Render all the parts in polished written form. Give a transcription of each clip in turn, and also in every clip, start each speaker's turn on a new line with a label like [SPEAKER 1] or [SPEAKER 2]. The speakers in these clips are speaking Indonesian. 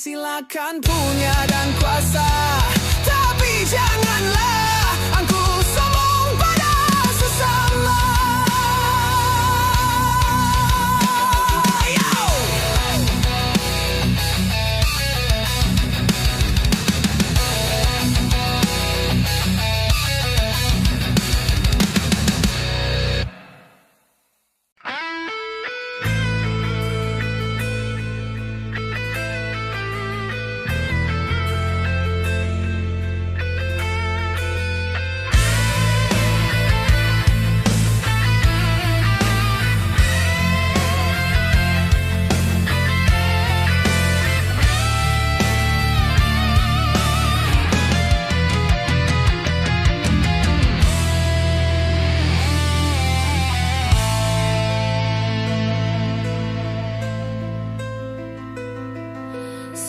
[SPEAKER 1] silakan punya dan kuasa, tapi janganlah aku sombong pada sesama.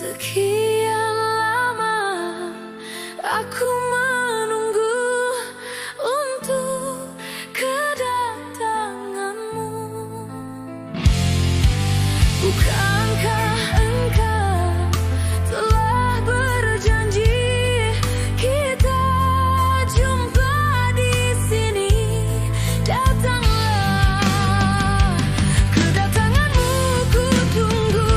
[SPEAKER 2] Sekian lama aku menunggu untuk kedatanganmu. Bukankah engkau telah berjanji kita jumpa di sini? Datanglah, kedatanganmu ku tunggu.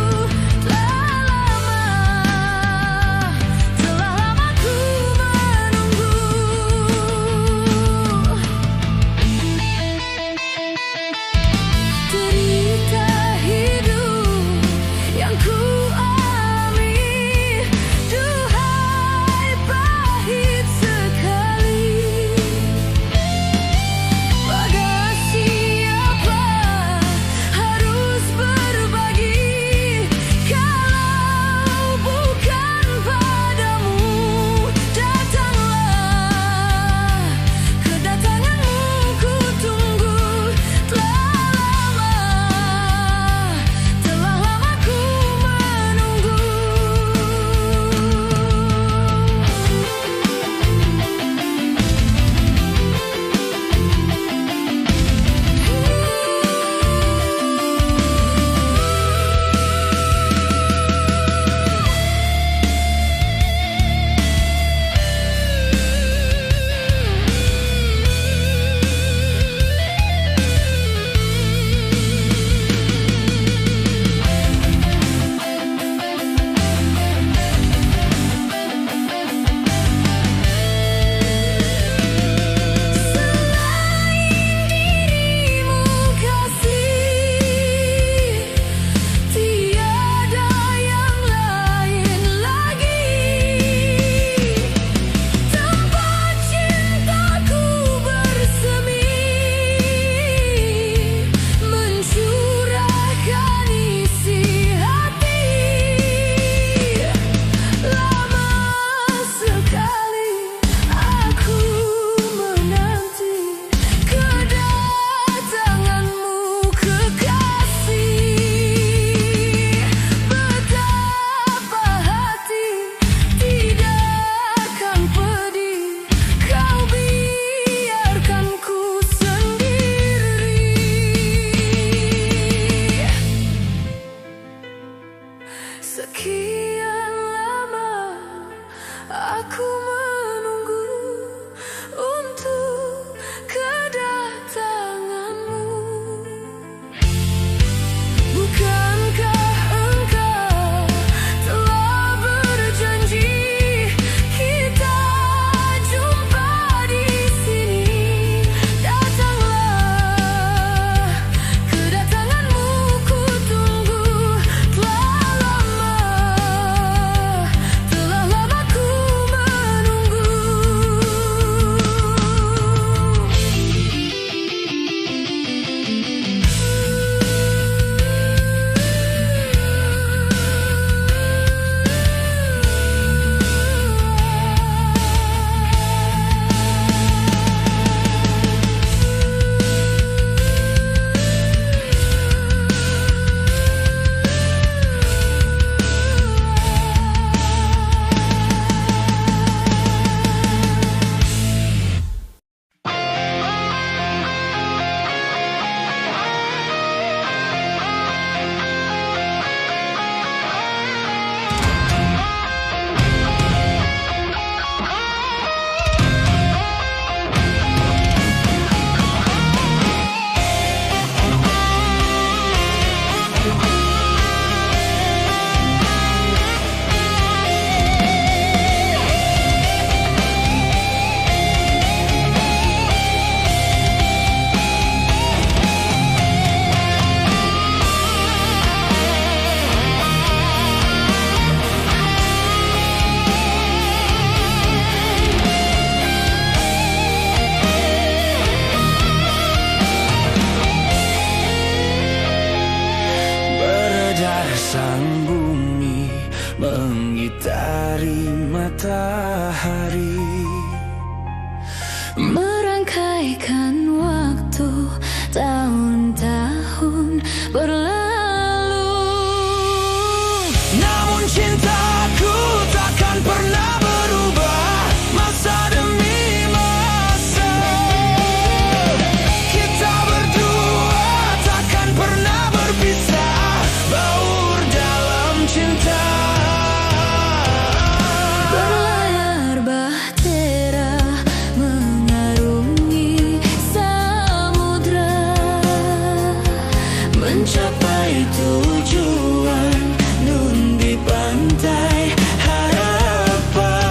[SPEAKER 2] Sekian lama aku menunggu untuk kedatanganmu. Bukankah engkau telah berjanji kita jumpa di sini? Datanglah, kedatanganmu ku tunggu. Telah lama ku menunggu.
[SPEAKER 1] sang bumi mengitari matahari,
[SPEAKER 2] merangkaikan waktu tahun-tahun berlalu.
[SPEAKER 1] Namun cintaku takkan pernah berubah, masa demi masa. Kita berdua takkan pernah berpisah, baur dalam cinta.
[SPEAKER 2] Berlayar bahtera mengarungi samudra,
[SPEAKER 1] Mencapai tujuan nun di pantai harapan.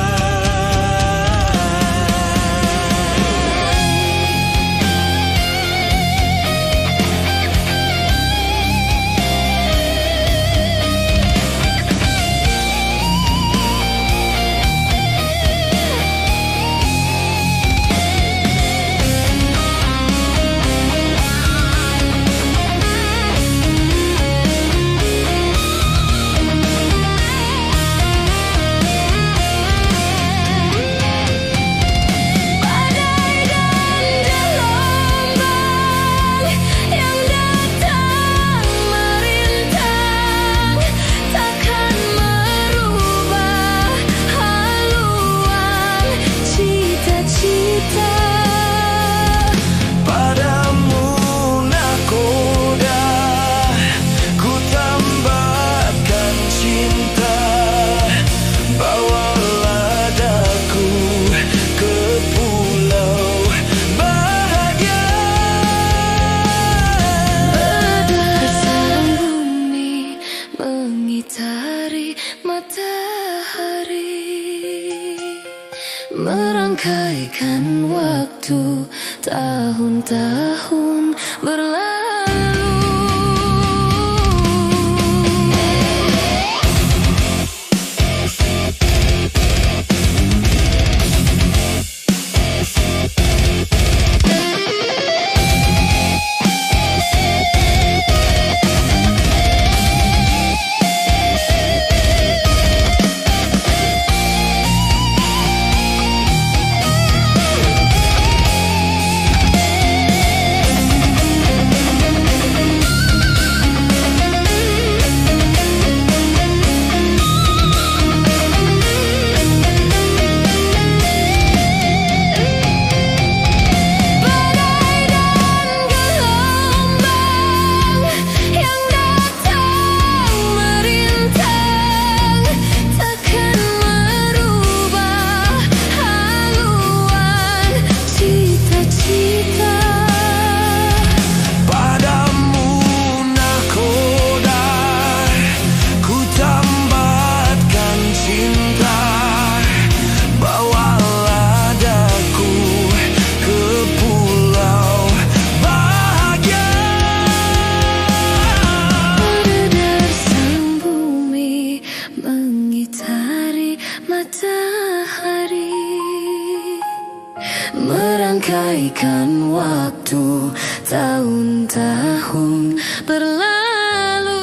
[SPEAKER 2] badai dan gelombang yang datang merintang takkan merubah haluan cita-cita.
[SPEAKER 1] Padamu nakoda ku tambahkan cinta, bawalah daku ke pulau bahagia.
[SPEAKER 2] Sang bumi mengitari matahari, merangkaikan waktu tahun-tahun berlalu. Badai dan gelombang yang datang merintang takkan merubah haluan cita-cita.
[SPEAKER 1] Padamu nakoda ku tambahkan cinta, bawalah daku ke pulau bahagia.
[SPEAKER 2] Beredar sang bumi mengitari matahari, merangkaikan waktu tahun-tahun berlalu.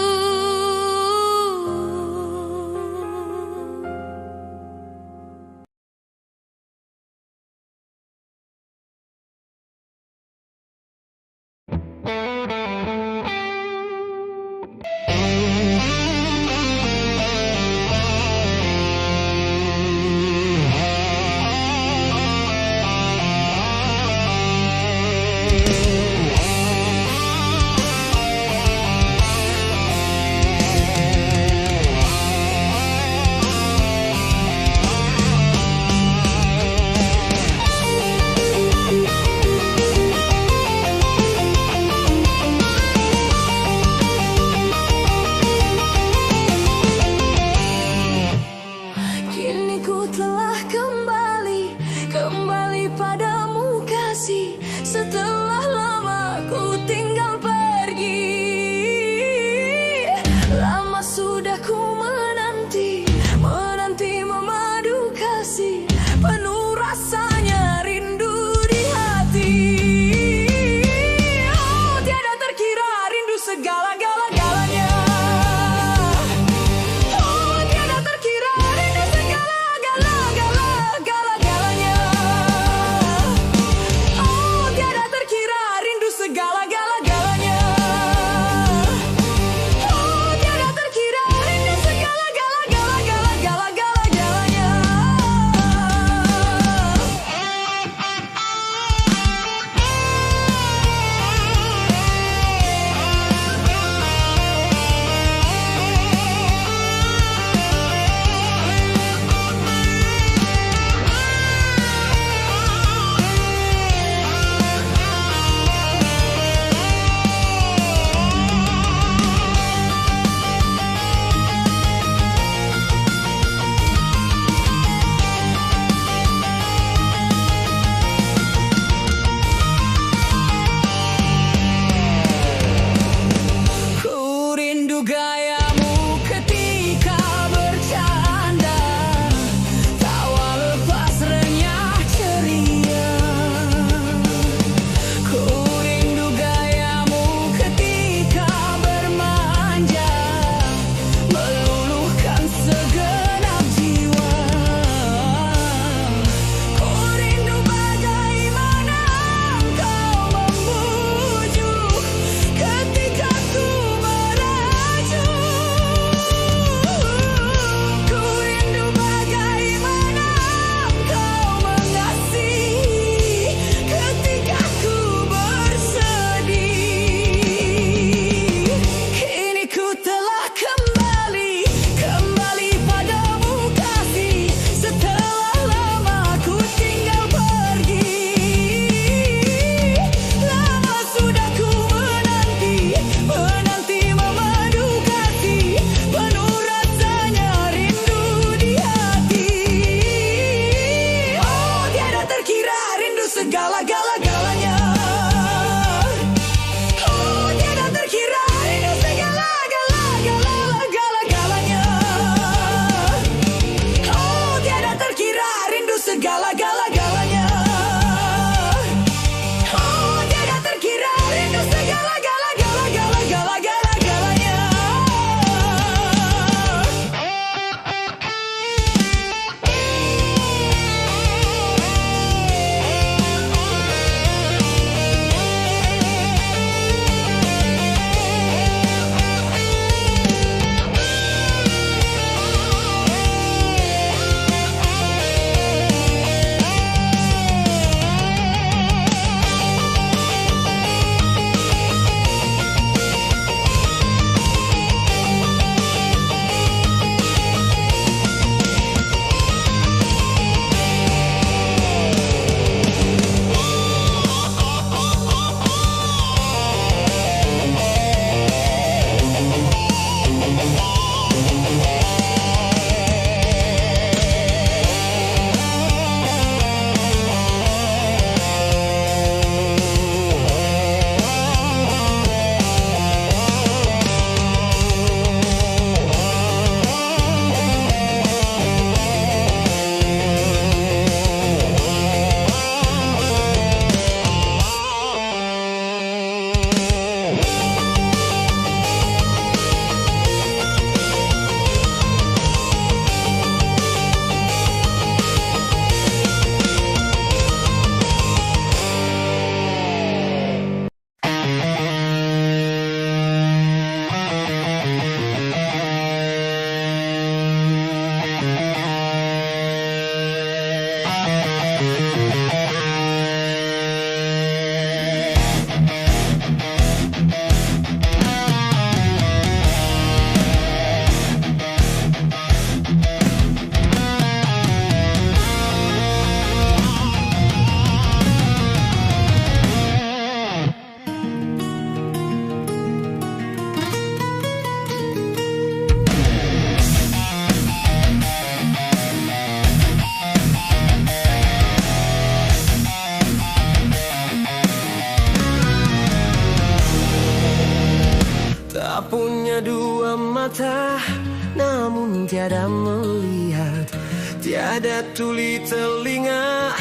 [SPEAKER 1] namun tiada melihat. Tiada tuli telinga,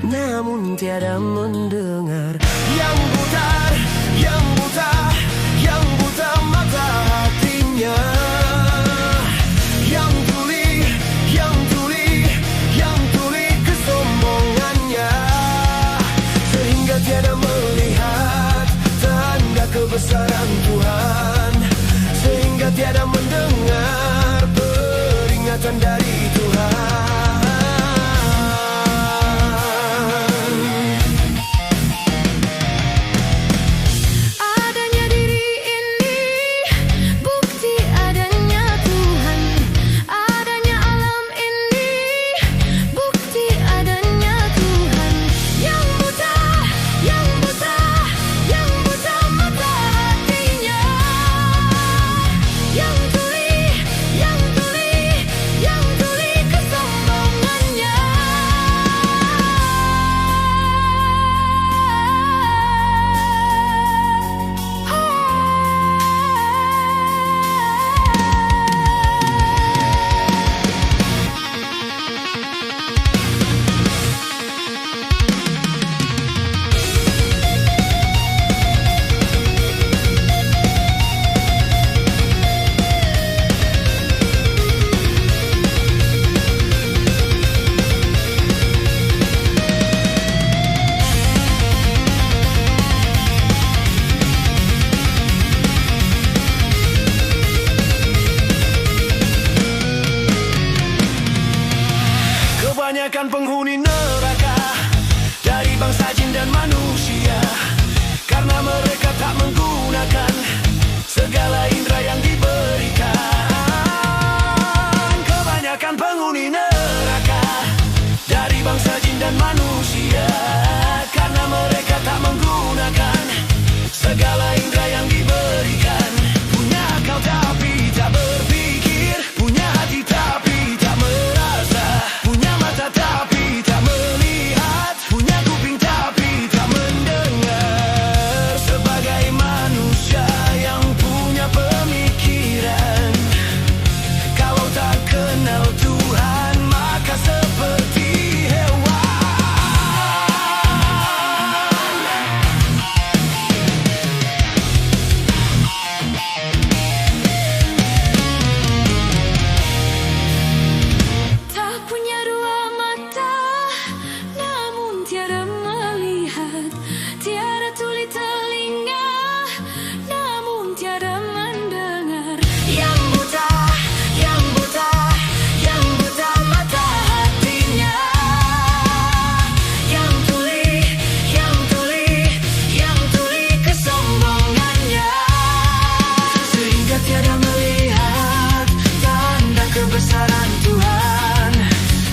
[SPEAKER 1] namun tiada mendengar. Yang buta, yang buta, yang buta mata hatinya. Yang tuli, yang tuli, yang tuli kesombongannya. Sehingga tiada melihat tanda kebesaran Tuhan. Sehingga tiada mendengar peringatan dari Tuhan. Kebanyakan penghuni neraka dari bangsa jin dan manusia, karena mereka tak menggunakan segala indera yang diberikan. Kebanyakan penghuni neraka dari bangsa jin dan manusia, karena mereka tak menggunakan segala indera yang diberikan. Punya akal tapi tak berpikir, punya hati tapi tak merasa, punya mata tapi tak melihat, punya kuping tapi tak mendengar. Sebagai manusia yang punya pemikiran, kalau tak kenal Tuhan maka seperti hewan.
[SPEAKER 2] Tak punya dua mata, namun tiada melihat. Tiada tuli telinga, namun tiada mendengar.
[SPEAKER 1] Yang buta, yang buta, yang buta mata hatinya. Yang tuli, yang tuli, yang tuli kesombongannya. Sehingga tiada melihat tanda kebesaran Tuhan.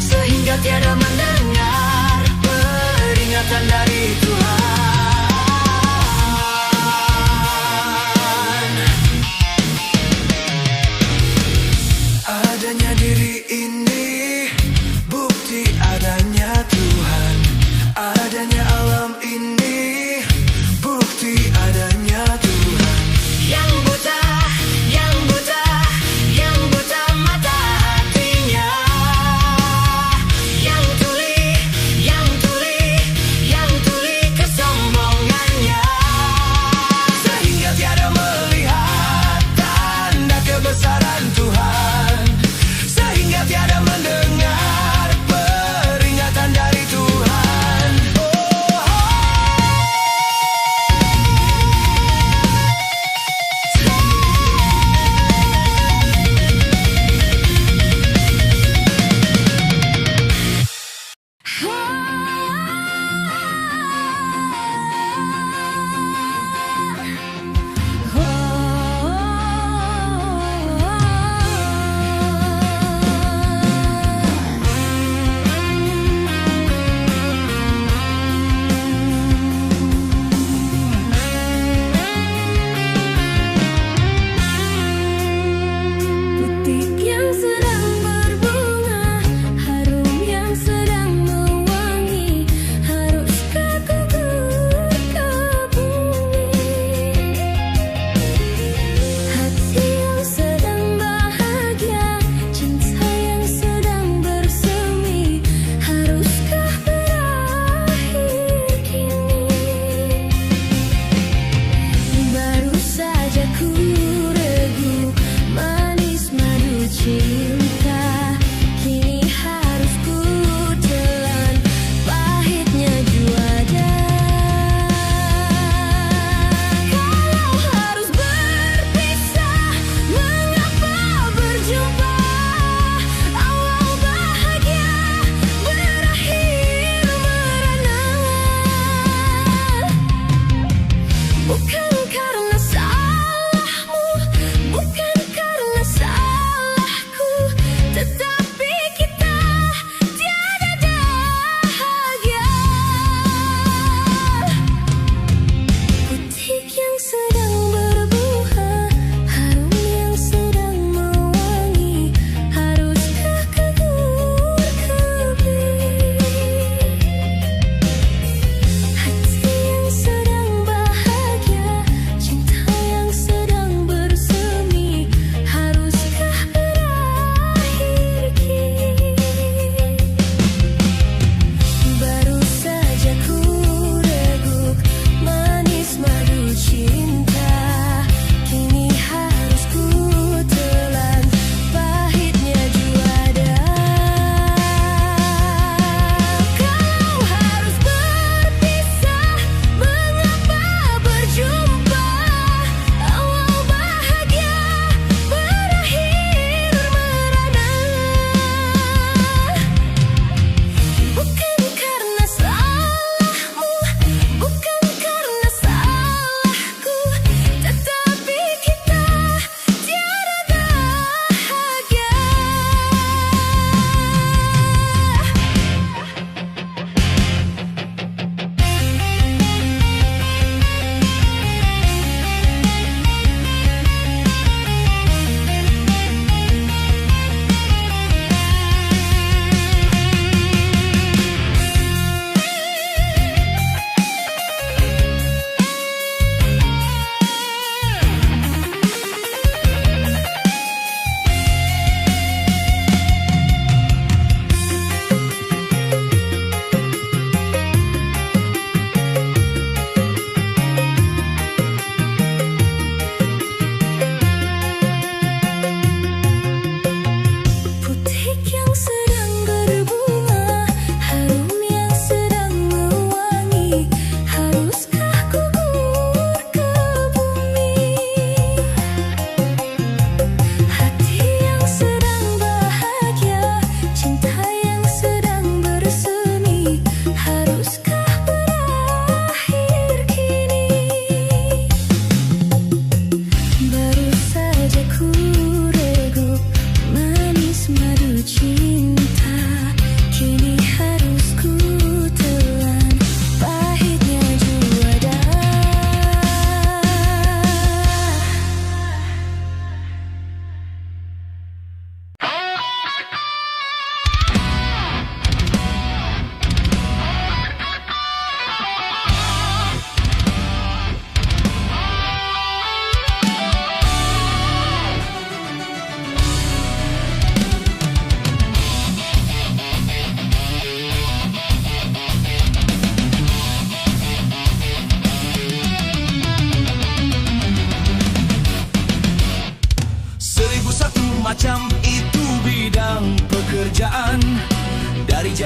[SPEAKER 1] Sehingga tiada mendengar peringatan dari Tuhan. Adanya diri ini bukti adanya Tuhan. Adanya alam ini bukti adanya Tuhan. Yang buta, yang buta, yang buta mata hatinya. Yang tuli, yang tuli, yang tuli kesombongannya. Sehingga tiada melihat tanda kebesaran Tuhan. Sehingga tiada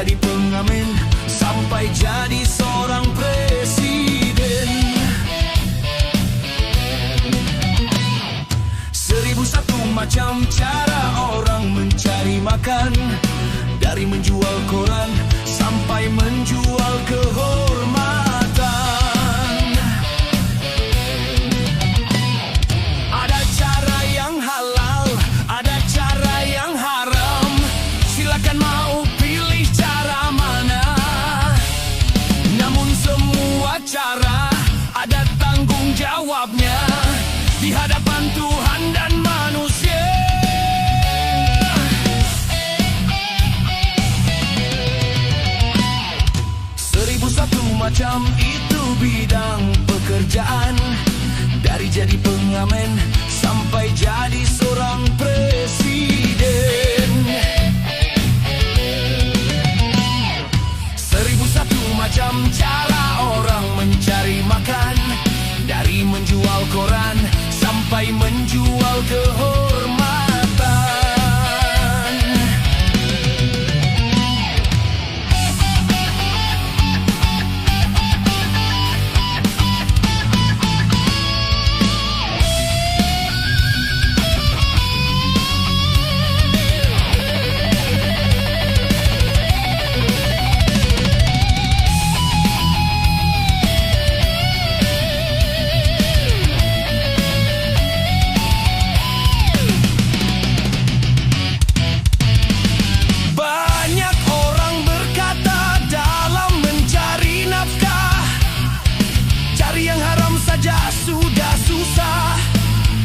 [SPEAKER 1] jadi pengamen sampai jadi seorang presiden. 1001 macam cara orang mencari makan, dari menjual koran sampai menjual kehormatan. Ada cara yang halal, ada cara yang haram. Silakan mau pilih cara mana. Namun semua cara ada tanggung jawabnya di hadapan Tuhan dan manusia. 1001 macam itu bidang pekerjaan, dari jadi pengamen sampai jadi seorang presiden. 1001 macam cara orang mencari makan, dari menjual koran sampai menjual kehormatan. Sudah susah,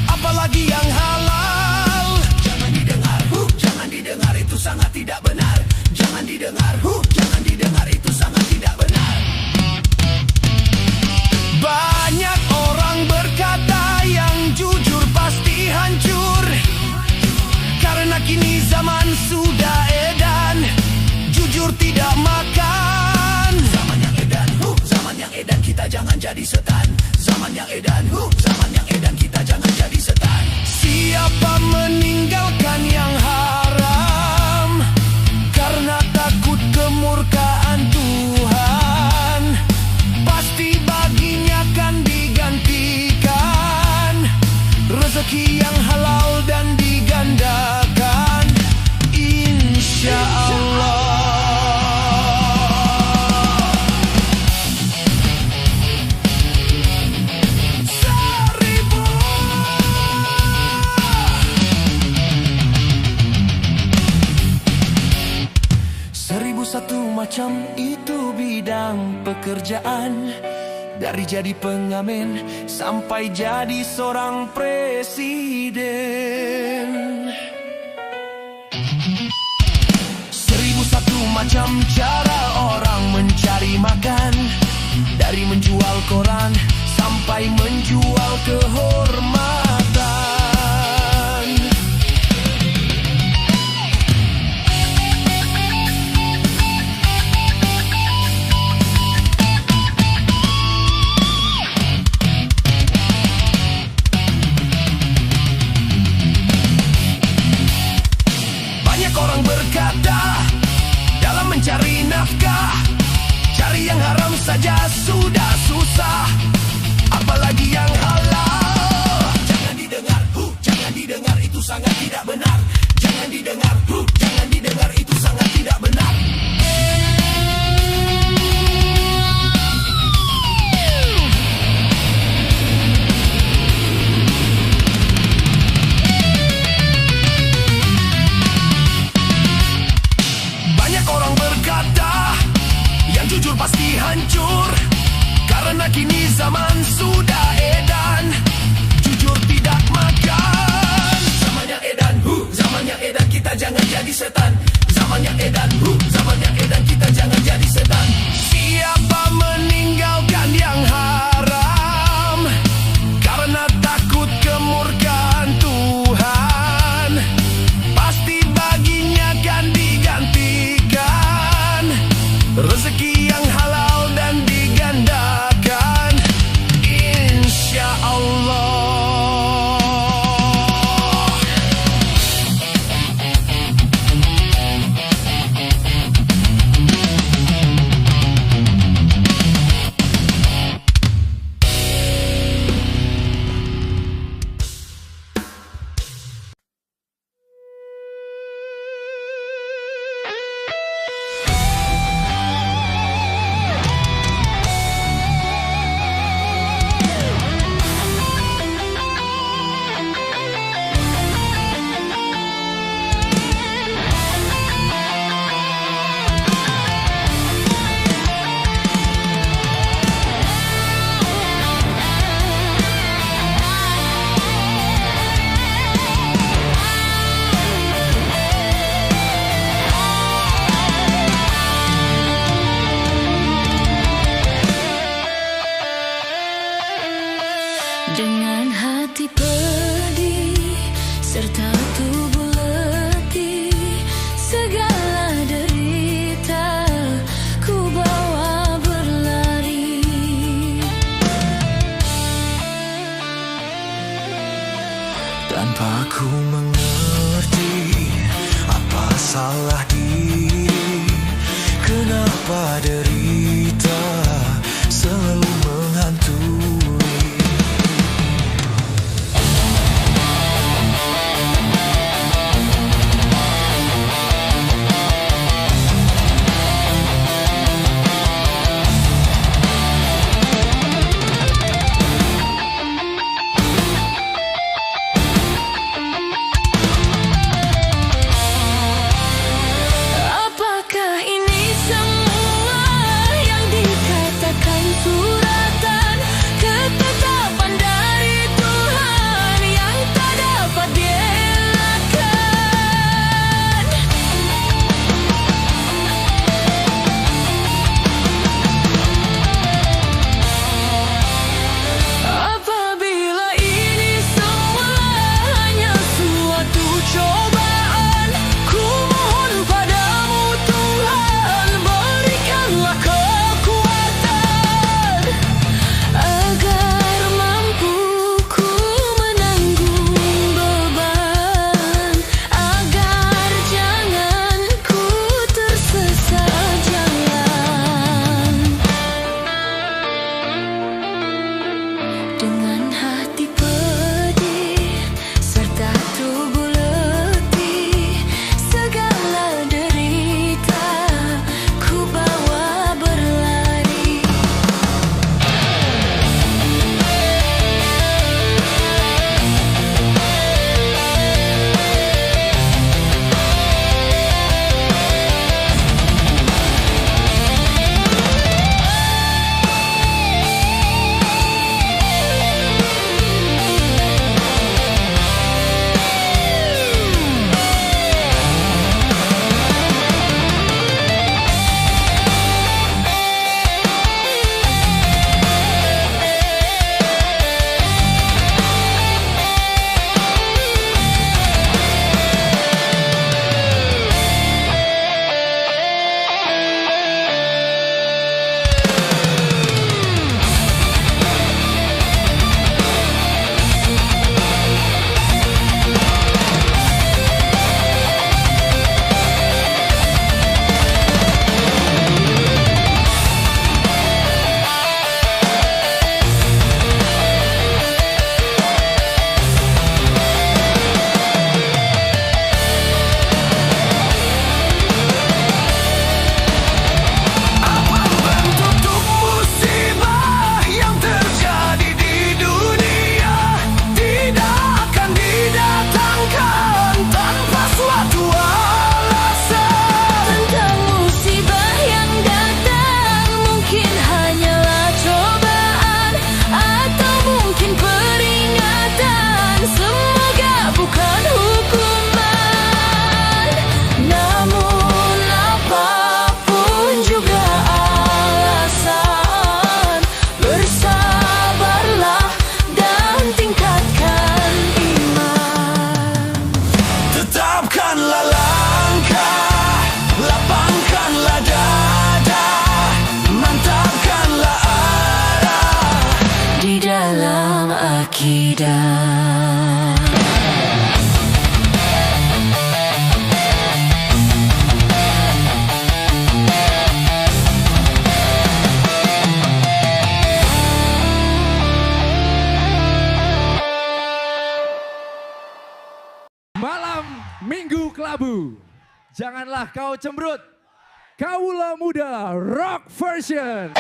[SPEAKER 1] apalagi yang halal. Jangan didengar, jangan didengar, itu sangat tidak benar. Jangan didengar, jangan didengar, itu sangat tidak benar. Banyak orang berkata yang jujur pasti hancur, karena kini zaman sudah edan, jujur tidak makan. Zaman yang edan, kita jangan jadi setan. Zaman yang edan, zaman yang edan, kita jangan jadi setan. Siapa meninggalkan yang haram karena takut kemurkaan Tuhan, pasti baginya kan digantikan rezeki yang halal dan digandakan, insya Allah. Satu macam itu bidang pekerjaan, dari jadi pengamen sampai jadi seorang presiden. 1001 macam cara orang mencari makan, dari menjual koran sampai menjual kehormatan. Orang berkata dalam mencari nafkah, cari yang haram saja sudah susah, apalagi yang halal. Jangan didengar, jangan didengar, itu sangat tidak benar. Jangan didengar, jangan didengar, itu sangat tidak benar. Jujur pasti hancur, karena kini zaman sudah edan, jujur tidak makan. Zaman yang edan, zaman yang edan, kita jangan jadi setan. Zaman yang edan, zaman yang edan, kita jangan jadi setan. Siapa meninggalkan yang haram karena takut kemurkaan Tuhan, pasti baginya kan digantikan rezeki yang halal dan digandakan, insya Allah. salah diri. Kenapa derita selalu menghantui?
[SPEAKER 2] Apakah ini semua yang dikatakan suratan, ketetapan dari Tuhan yang tak dapat dielakkan? Apabila ini semua hanya suatu cobaan, ku mohon padamu Tuhan, berikanlah kekuatan agar mampu ku menanggung beban, agar jangan ku tersesat jalan. Dengan hati pedih serta tubuh letih, segala derita ku bawa berlari.
[SPEAKER 1] Bentuk musibah yang terjadi di dunia tidak akan didatangkan tanpa suatu alasan.
[SPEAKER 2] Tentang musibah yang datang mungkin hanyalah cobaan, atau mungkin peringatan, semoga bukan hukuman. Namun apapun juga alasan, bersabarlah dan tingkatkan iman.
[SPEAKER 1] Tetapkanlah langkah, lapangkanlah dada, mantapkanlah arah
[SPEAKER 2] Di dalam akidah.
[SPEAKER 3] Malam Minggu Kelabu, janganlah kau cemberut. Kaula Muda Rock Version.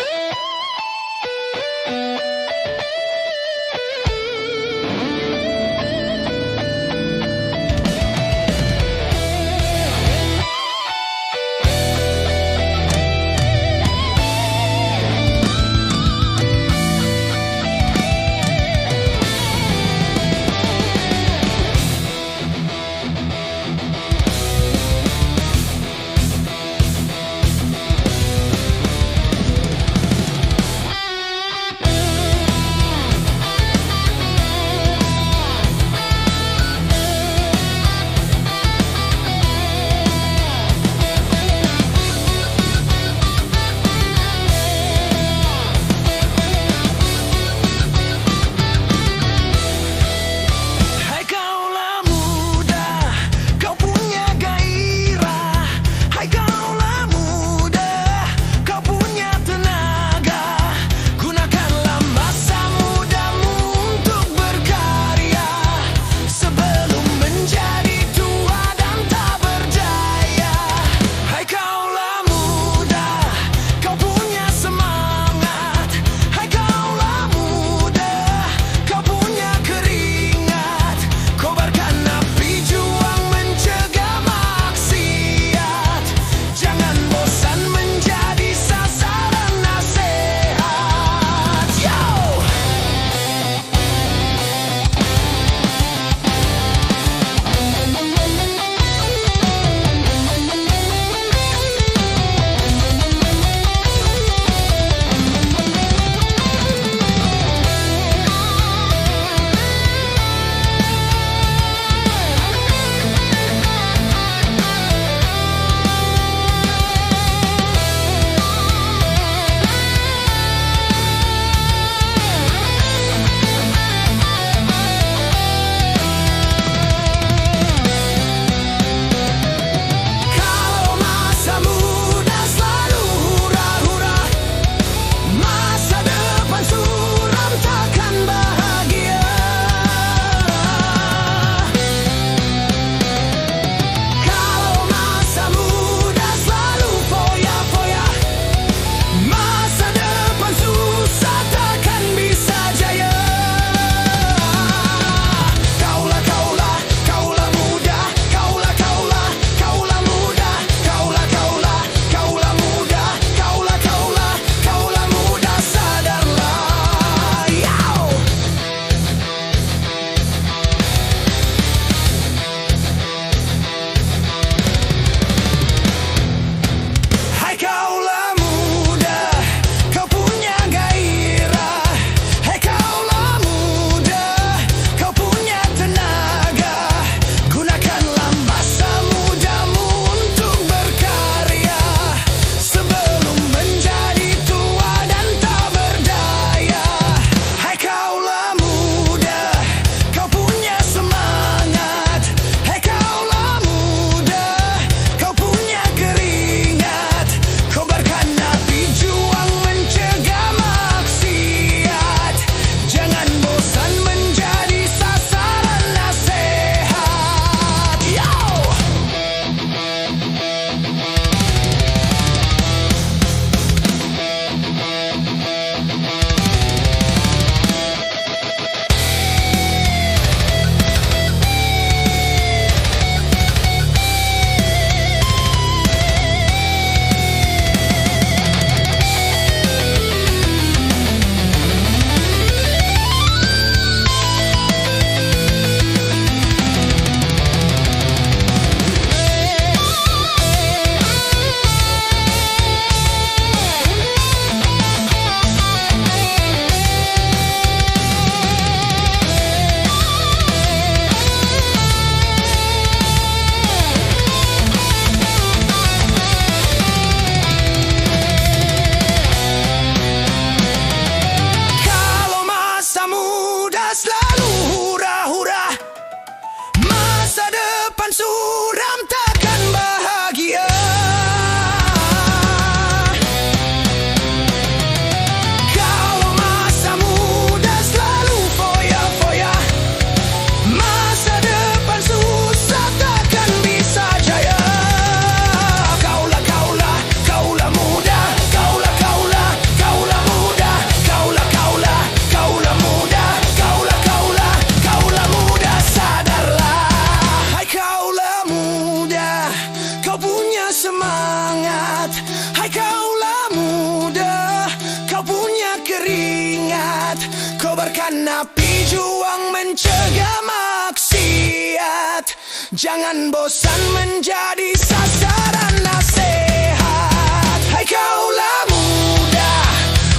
[SPEAKER 1] Kibarkan api juang mencegah maksiat. Jangan bosan menjadi sasaran nasihat. Hai kaulah muda,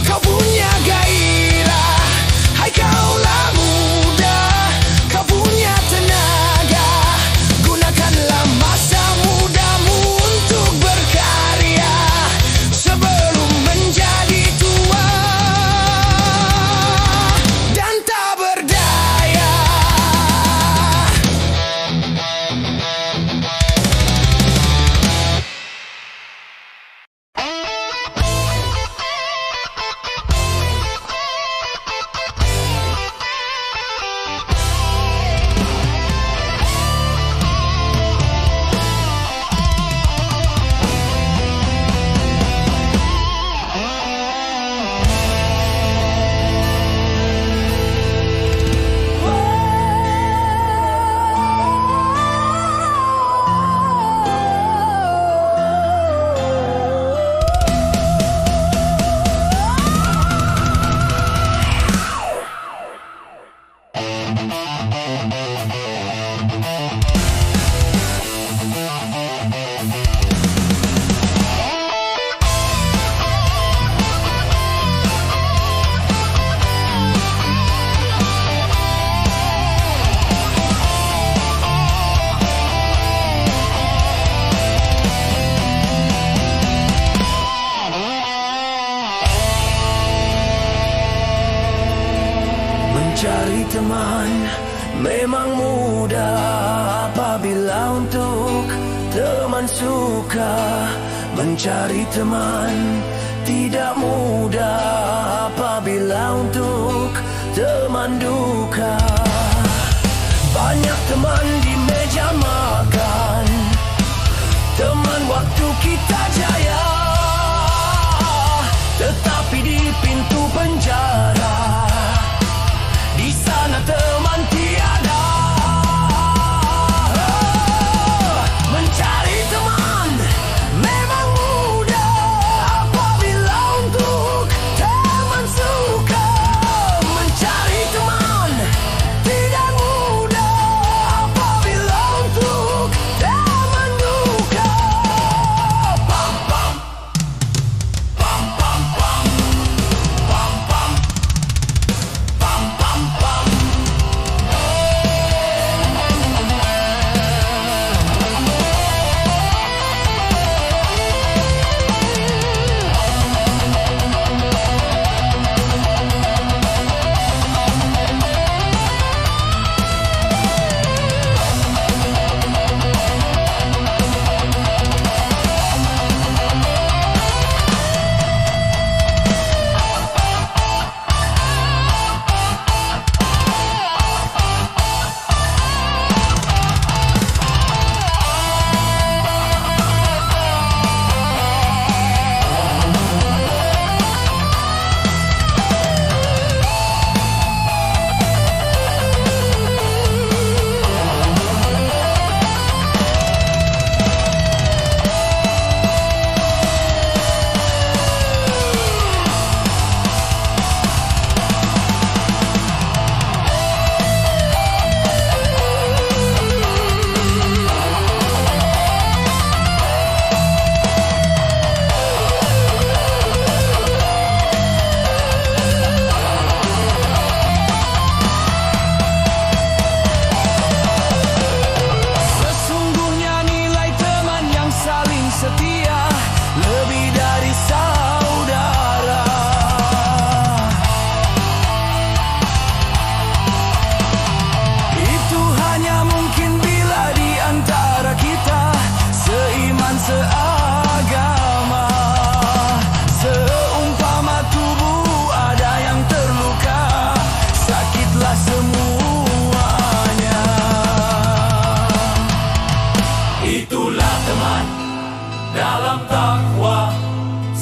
[SPEAKER 1] kau punya gairah. Hai kaulah muda, kau punya tenaga. Gunakanlah masa mudamu untuk berkarya sebelum menjadi tua dan tak berdaya. Mencari teman memang mudah apabila untuk teman suka. Mencari teman tidak mudah apabila untuk teman duka. Banyak teman di meja makan, teman waktu kita jaya, tetapi di pintu penjara, di sana teman tiada. Mencari teman memang mudah apabila untuk teman suka. Mencari teman tidak mudah apabila untuk teman duka. Pam pam pam pam pam pam pam pam pam pam.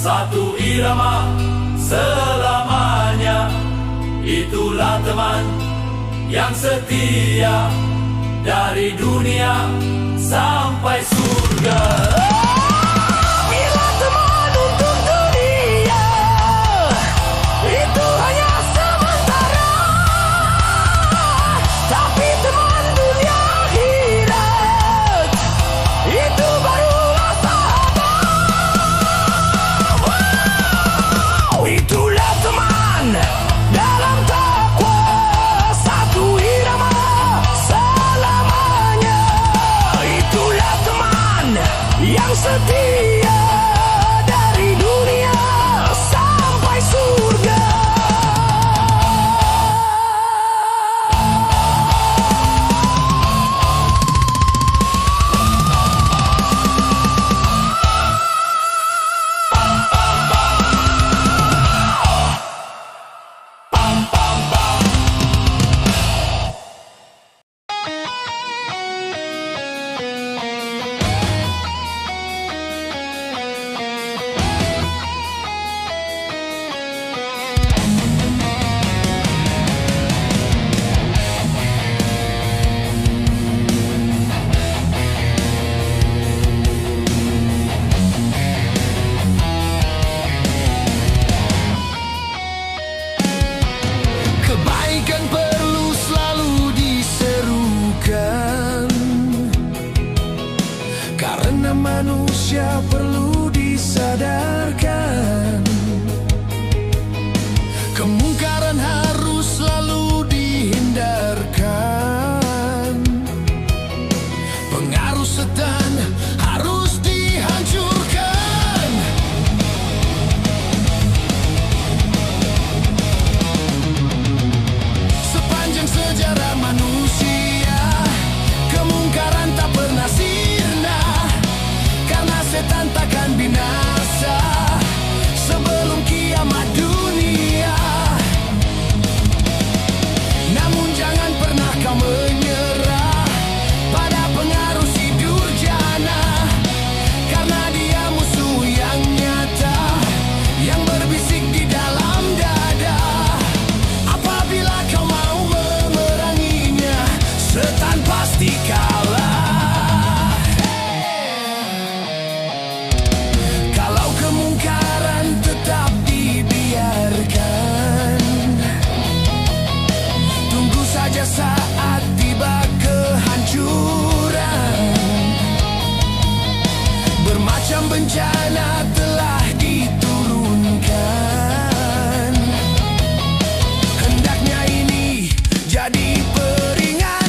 [SPEAKER 4] satu irama selamanya. Itulah teman yang setia dari dunia sampai surga.
[SPEAKER 1] Bila teman untuk dunia itu hanya sementara, yang setia dari dunia sampai surga. Kebaikan perlu selalu diserukan, karena manusia perlu disadarkan. Kemungkaran harus selalu dihindarkan. Pengaruh setan harus dihancurkan. Sepanjang sejarah manusia, kemungkaran tak pernah sirna, karena setan takkan binasa sebelum kiamat dunia. Namun jangan pernah kau menyerah pada pengaruh si durjana, karena dia musuh yang nyata yang berbisik di dalam dada. Apabila kau mau memeranginya, setan pasti kalah. Kalau kemungkaran tetap dibiarkan, tunggu saja saat tiba kehancuran. Bermacam bencana telah diturunkan. Hendaknya ini jadi peringatan.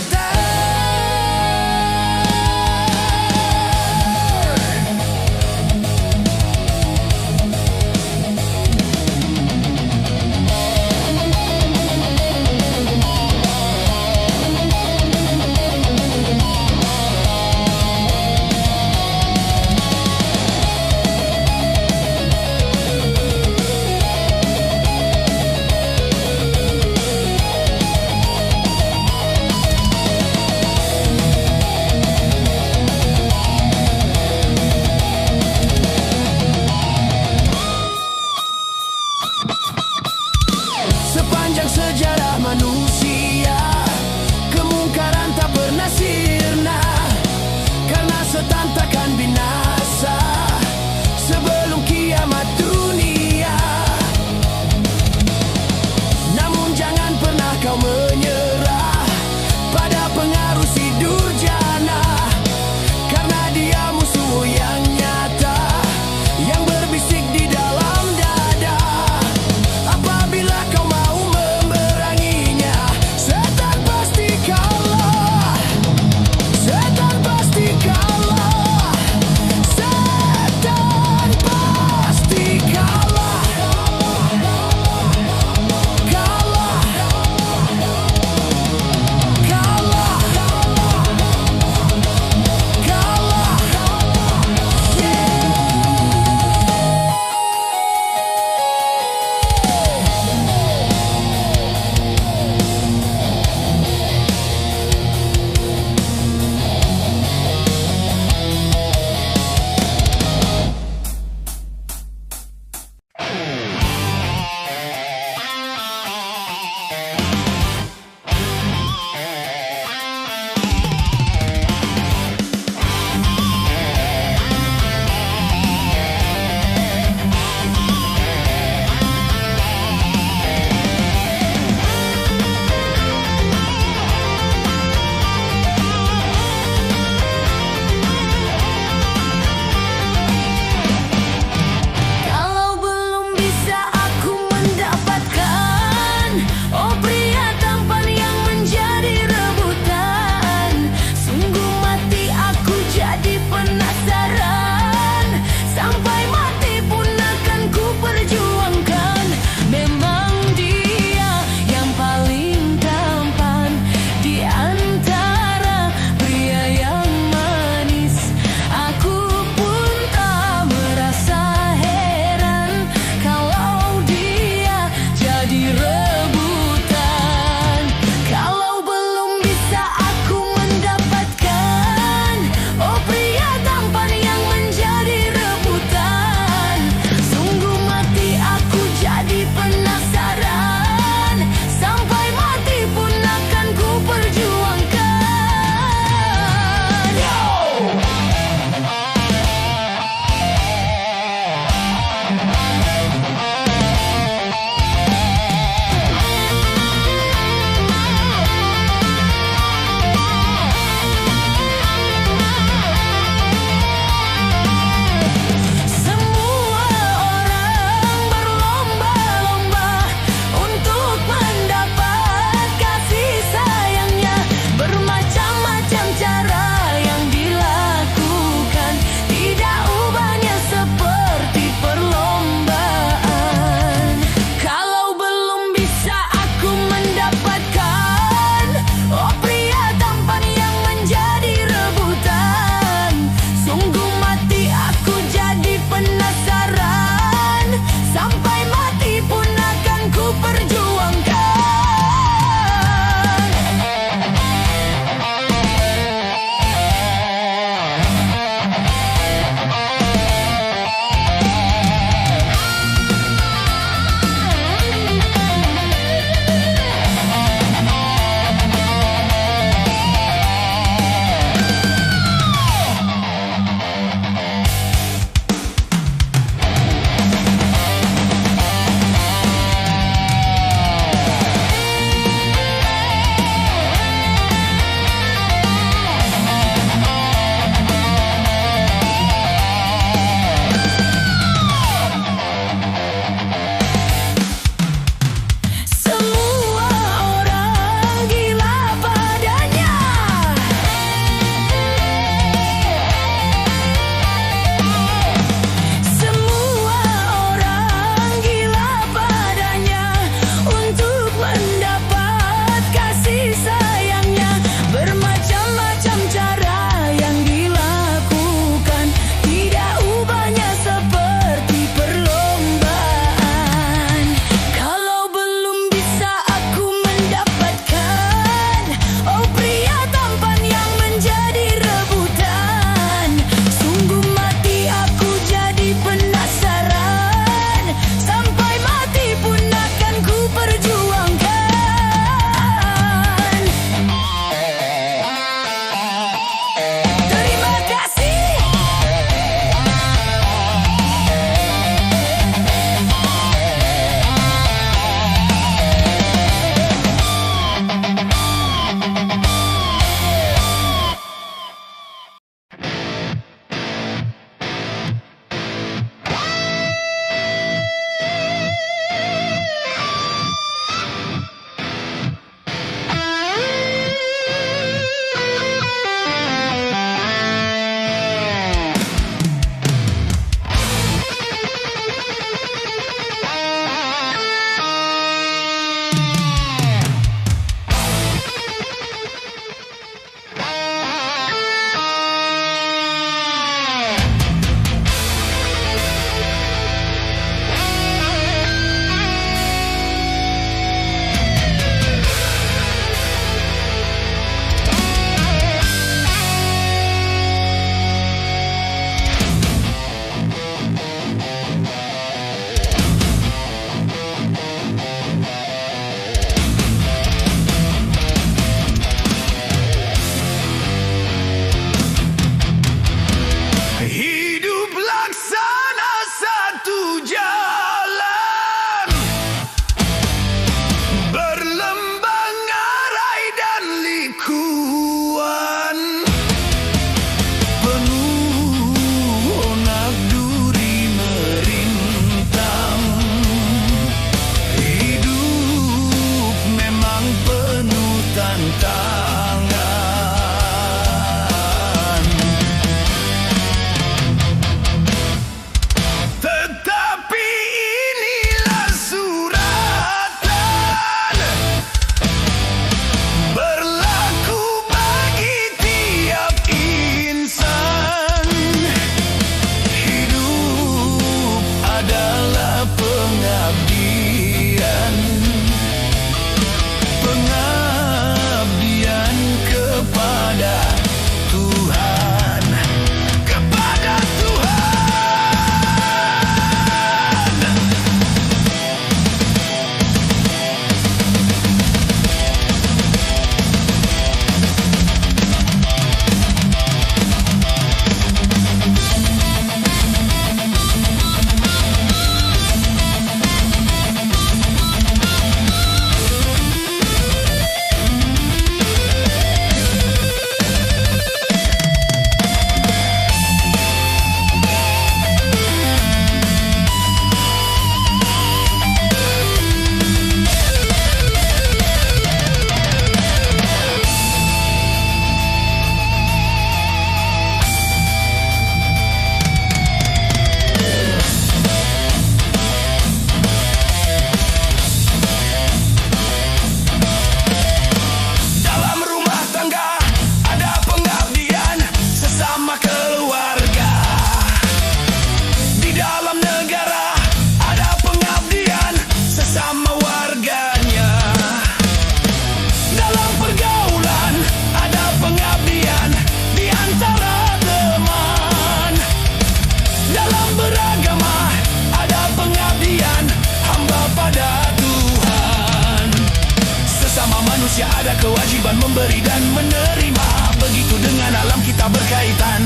[SPEAKER 1] manusia ada kewajiban memberi dan menerima. Begitu dengan alam kita berkaitan,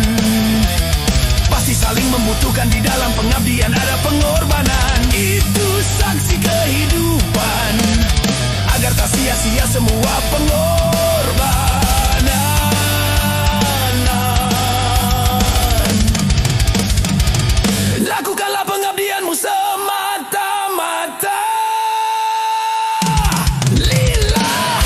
[SPEAKER 1] pasti saling membutuhkan. Di dalam pengabdian ada pengorbanan. Itu saksi kehidupan, agar tak sia-sia semua pengorbanan. Lakukanlah pengabdianmu semata-mata lillah.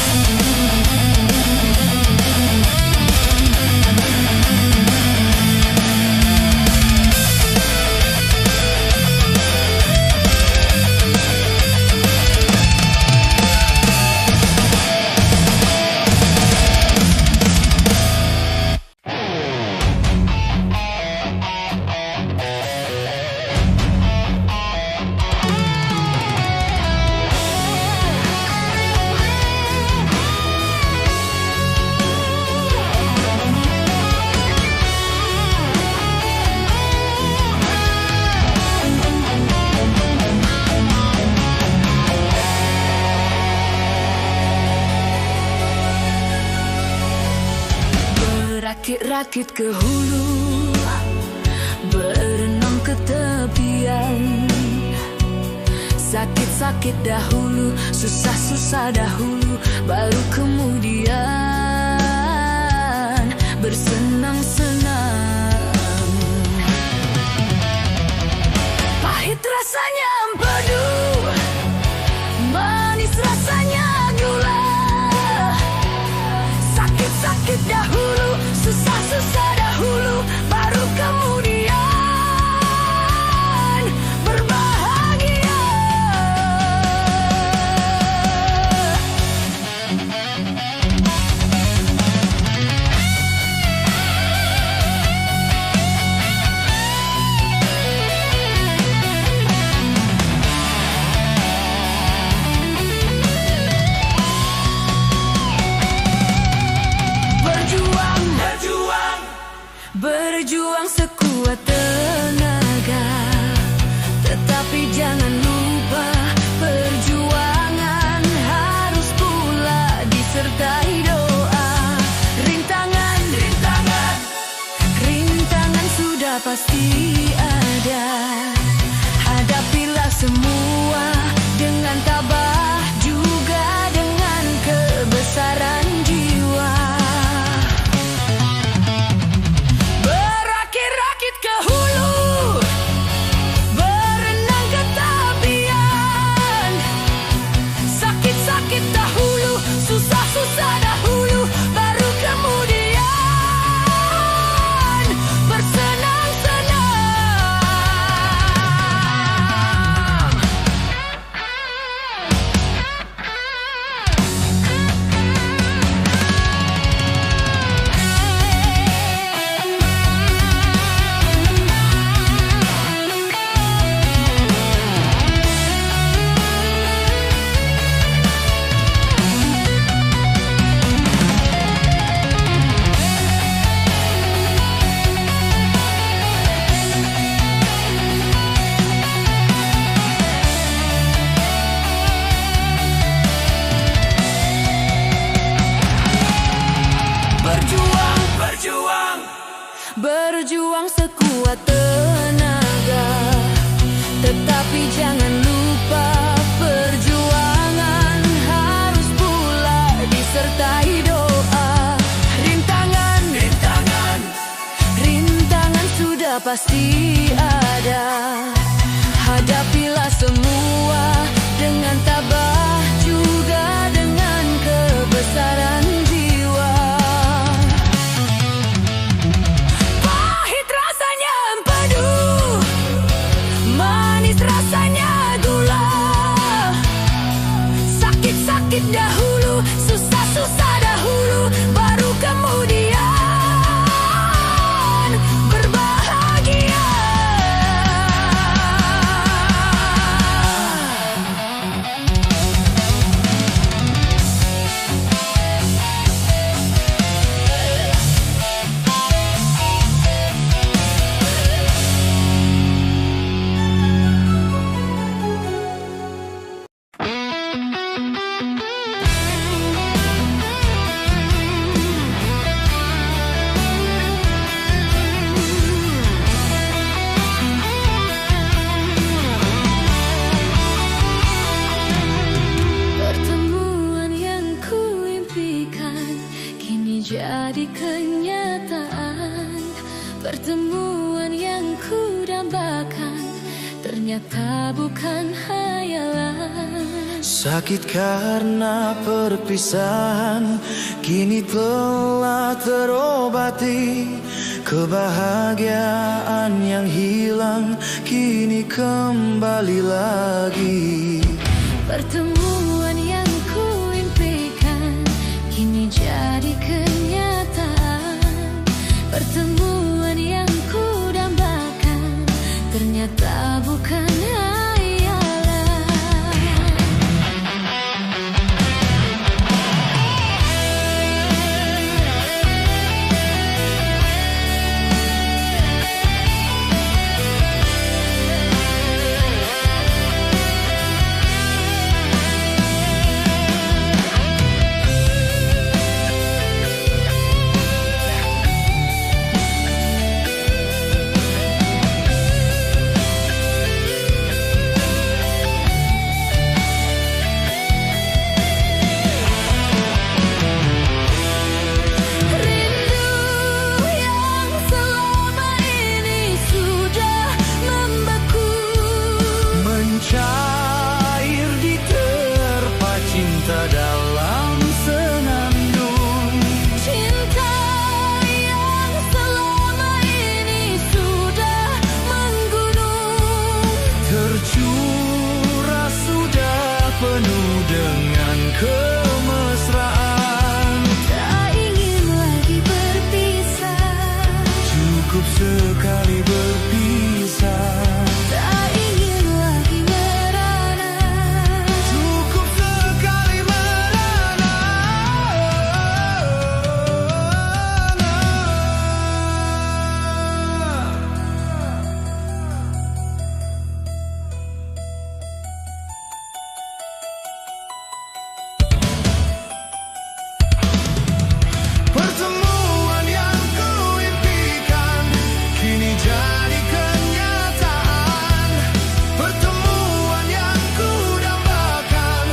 [SPEAKER 2] Rakit-rakit ke hulu, berenang ke tepian. Sakit-sakit dahulu, susah-susah dahulu, baru kemudian bersenang-senang. Pahit rasanya empedu, manis rasanya gula. Sakit-sakit dahulu, susah-susah dahulu, baru kemudian berbahagia. Berjuang sekuat tenaga, tetapi jangan lupa perjuangan harus pula disertai doa. Rintangan sudah pasti ada. Hadapilah semua dengan tabah, juga dengan kebesaran jiwa. Rakit ke hulu, berenang ke tepian. Sakit-sakit dahulu, susah-susah dahulu, baru kemudian bersenang-senang. Berjuang sekuat tenaga, tetapi jangan lupa perjuangan harus pula disertai doa. Rintangan sudah pasti ada. Hadapilah semua dengan tabah, juga dengan kebesaran jiwa. Rasanya gula. Sakit-sakit dahulu, susah-susah dahulu, baru kemudian berbahagia. ternyata bukan hayalan.
[SPEAKER 5] Sakit karena perpisahan kini telah terobati. Kebahagiaan yang hilang kini kembali lagi.
[SPEAKER 2] Pertemuan yang kuimpikan kini jadi kenyataan. Pertemuan yang kudambakan ternyata bukan hayalan.
[SPEAKER 5] Cair diterpa cinta dalam senandung.
[SPEAKER 2] Cinta yang selama ini sudah menggunung,
[SPEAKER 5] Tercurah sudah penuh dengan kemesraan.
[SPEAKER 2] tak ingin lagi berpisah.
[SPEAKER 5] Cukup sekali berpisah.
[SPEAKER 2] Tak ingin lagi merana.
[SPEAKER 5] Cukup sekali merana. Pertemuan yang kuimpikan kini jadi kenyataan. Pertemuan yang kudambakan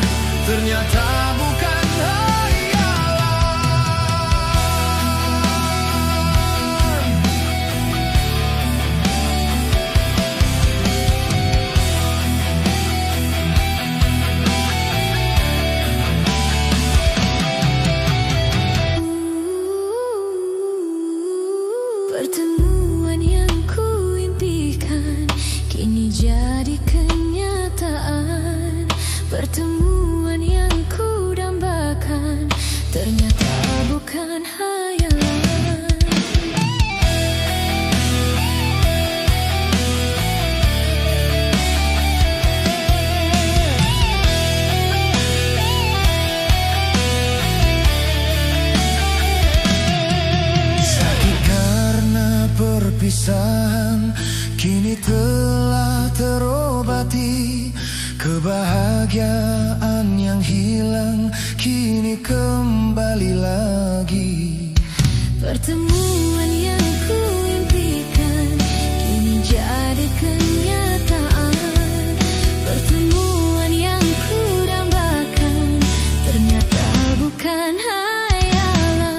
[SPEAKER 5] ternyata bukan hayalan.
[SPEAKER 2] Pertemuan yang kuimpikan kini jadi kenyataan. Pertemuan yang kudambakan ternyata bukan hayalan.
[SPEAKER 5] Sakit karena perpisahan kini telah terobati. Kebahagiaan yang hilang kini kembali lagi.
[SPEAKER 2] Pertemuan yang kuimpikan kini jadi kenyataan. Pertemuan yang kudambakan ternyata bukan hayalan.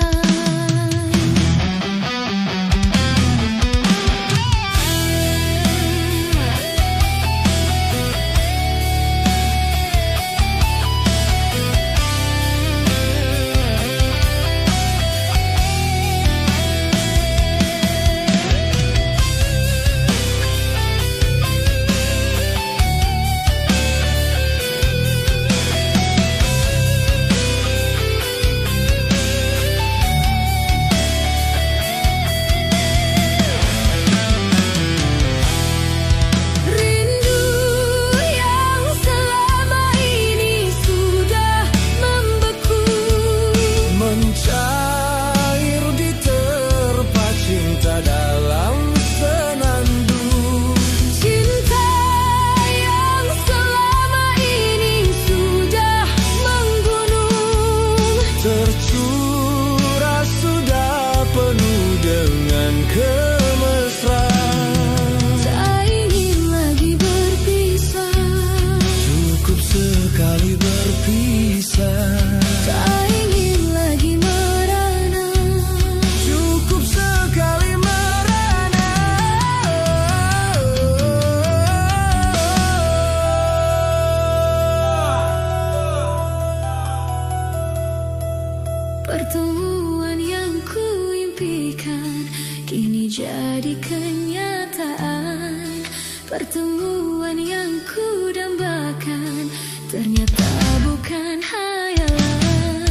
[SPEAKER 2] Pertemuan yang ku dambakan ternyata bukan hayalan.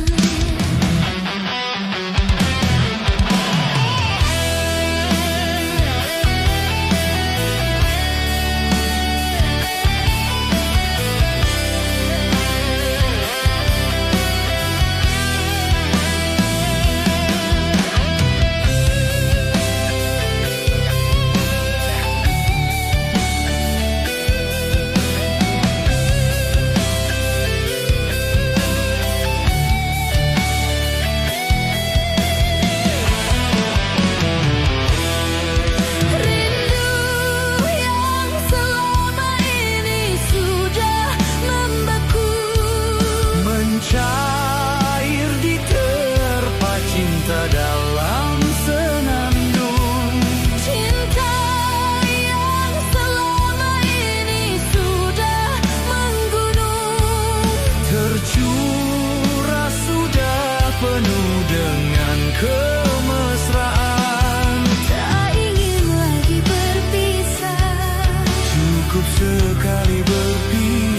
[SPEAKER 5] Cair di terpa cinta dalam senandung.
[SPEAKER 2] Cinta yang selama ini sudah menggunung,
[SPEAKER 5] Tercurah sudah penuh dengan kemesraan.
[SPEAKER 2] tak ingin lagi berpisah.
[SPEAKER 5] Cukup sekali berpisah.